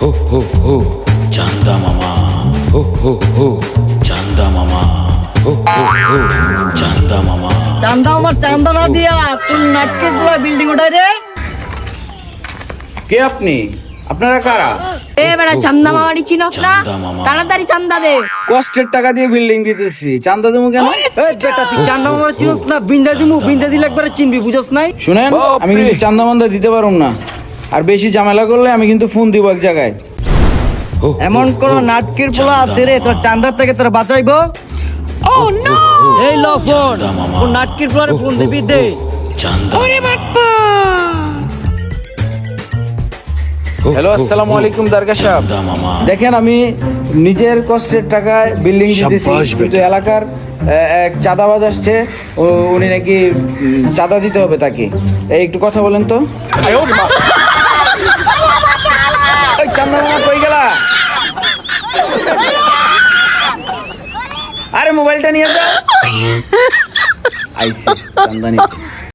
হো হো হো চান্দা মামা, হো হো হো চান্দা মামা, হো হো হো চান্দা মামা। চান্দা আমার চান্দা না দিয়া কোন নাটকের পুরো বিল্ডিং ওঠাই রে। কে আপনি? আপনারা কারা? এ বেটা চান্দা মামারি চিনস না? চান্দা মামা। তাড়াতাড়ি চান্দা দে। কষ্টের টাকা দিয়ে বিল্ডিং দিতেছি, চান্দা দেবো কেন? এই বেটা তুই চান্দা মামার চিনস না? বিন্দা দিমু, বিন্দা দিলে একবারে চিনবি, বুঝছ নাই? শুনেন, আমি কিন্তু চান্দা মান্দা দিতে পারুম না, আর বেশি ঝামেলা করলে আমি কিন্তু ফোন দিব এক জায়গায়। হো, এমন কোন নাটকের পোলা আছে রে তোর চান্দার থেকে তোরা বাঁচাইবো? এই ল ফোন, চান্দা মামা। কোন নাটকের পোলারে ফোন দিবি দে। চান্দা হ্যালো, আসসালামু আলাইকুম দারগা সাহেব। চান্দা মামা। দেখেন, আমি নিজের কষ্টের টাকায় বিল্ডিং দিতেছি, শাবাশ বেটা। কিন্তু এলাকার এক চাঁদাবাজ আসছে, উনি নাকি চাঁদা দিতে হবে তাকে। এই একটু কথা বলেন তো। ওই চান্দা মামা কই গেলা? আরে মোবাইলটা নিয়ে যা। আইসি চান্দা নিতে।